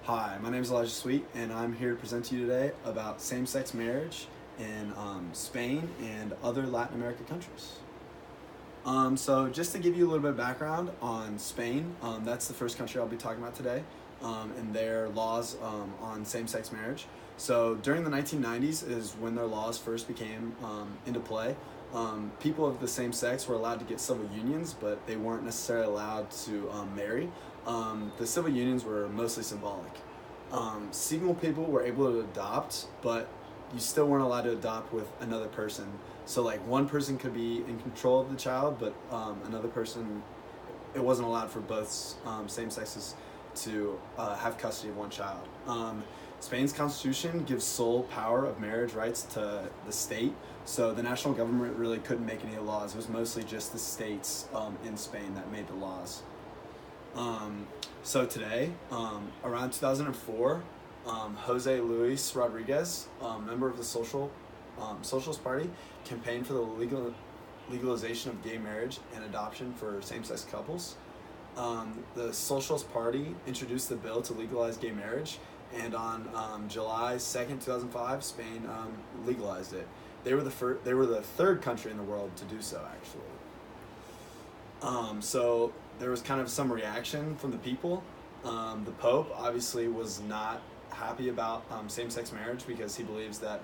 Hi, my name is Elijah Sweet, and I'm here to present to you today about same-sex marriage in Spain and other Latin American countries. So just to give you a little bit of background on Spain, that's the first country I'll be talking about today, and their laws on same-sex marriage. So during the 1990s is when their laws first became into play. People of the same sex were allowed to get civil unions, but they weren't necessarily allowed to marry. The civil unions were mostly symbolic. Single people were able to adopt, but you still weren't allowed to adopt with another person. So like one person could be in control of the child, but another person, it wasn't allowed for both same sexes to have custody of one child. Spain's constitution gives sole power of marriage rights to the state, so the national government really couldn't make any laws. It was mostly just the states in Spain that made the laws. So today, around 2004, Jose Luis Rodriguez, member of the Socialist Party, campaigned for the legalization of gay marriage and adoption for same-sex couples. The Socialist Party introduced the bill to legalize gay marriage, and on July 2nd, 2005, Spain legalized it. They were the third country in the world to do so, actually. So there was kind of some reaction from the people. The Pope obviously was not happy about same-sex marriage because he believes that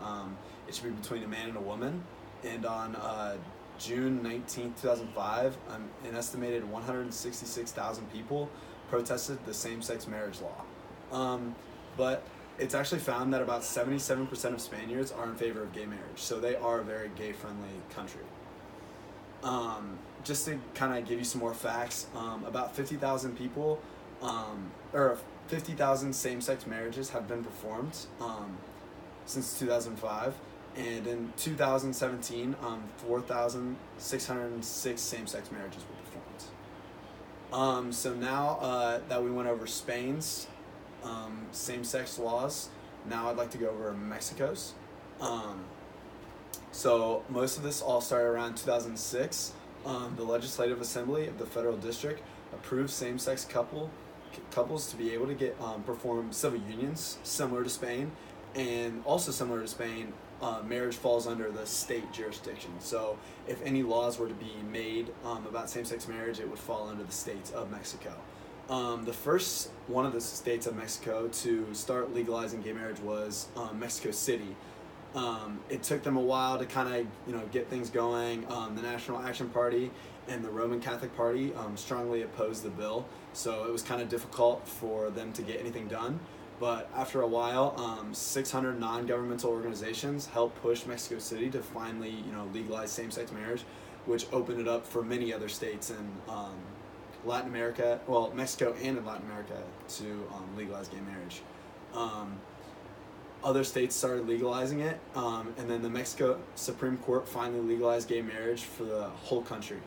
it should be between a man and a woman. And on June 19th, 2005, an estimated 166,000 people protested the same-sex marriage law. But it's actually found that about 77% of Spaniards are in favor of gay marriage, so they are a very gay-friendly country. Just to kind of give you some more facts, about 50,000 people, or 50,000 same-sex marriages have been performed since 2005, and in 2017, 4,606 same-sex marriages were performed. So now that we went over Spain's same-sex laws, now I'd like to go over Mexico's. So most of this all started around 2006. The Legislative Assembly of the Federal District approved same-sex couples to be able to get perform civil unions similar to Spain, and also similar to Spain, marriage falls under the state jurisdiction. So if any laws were to be made about same-sex marriage, it would fall under the states of Mexico. The first one of the states of Mexico to start legalizing gay marriage was Mexico City. It took them a while to kind of get things going. The National Action Party and the Roman Catholic Party strongly opposed the bill, so it was kind of difficult for them to get anything done. But after a while, 600 non-governmental organizations helped push Mexico City to finally legalize same-sex marriage, which opened it up for many other states in Latin America, well, Mexico and in Latin America, to legalize gay marriage. Other states started legalizing it, and then the Mexico Supreme Court finally legalized gay marriage for the whole country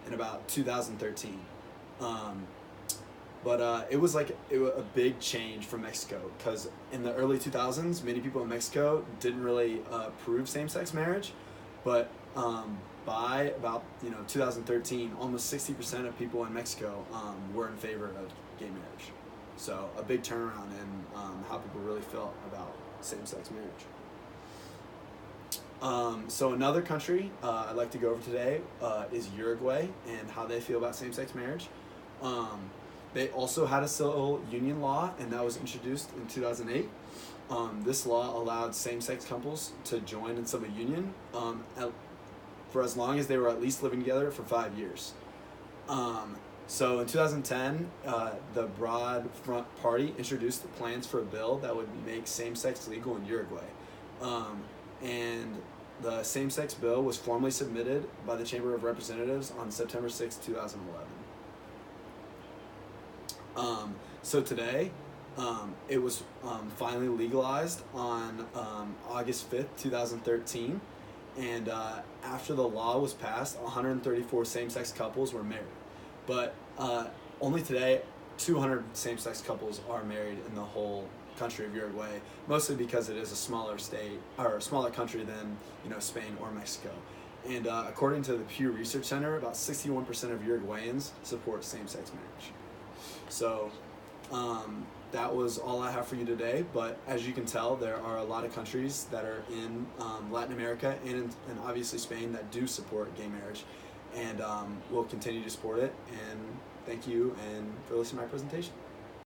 in about 2013. But it was a big change for Mexico, because in the early 2000s, many people in Mexico didn't really approve same-sex marriage, but by about 2013, almost 60% of people in Mexico were in favor of gay marriage. So a big turnaround in how people really felt about same-sex marriage. So another country I'd like to go over today is Uruguay, and how they feel about same-sex marriage. They also had a civil union law, and that was introduced in 2008. This law allowed same-sex couples to join in civil union for as long as they were at least living together for 5 years. So in 2010, the Broad Front Party introduced the plans for a bill that would make same-sex legal in Uruguay. And the same-sex bill was formally submitted by the Chamber of Representatives on September 6, 2011. So today, it was finally legalized on August 5th, 2013. And after the law was passed, 134 same-sex couples were married. But only today, 200 same-sex couples are married in the whole country of Uruguay, mostly because it is a smaller state, or a smaller country than Spain or Mexico. And according to the Pew Research Center, about 61% of Uruguayans support same-sex marriage. So that was all I have for you today. But as you can tell, there are a lot of countries that are in Latin America and obviously Spain that do support gay marriage, and will continue to support it. And thank you and for listening to my presentation.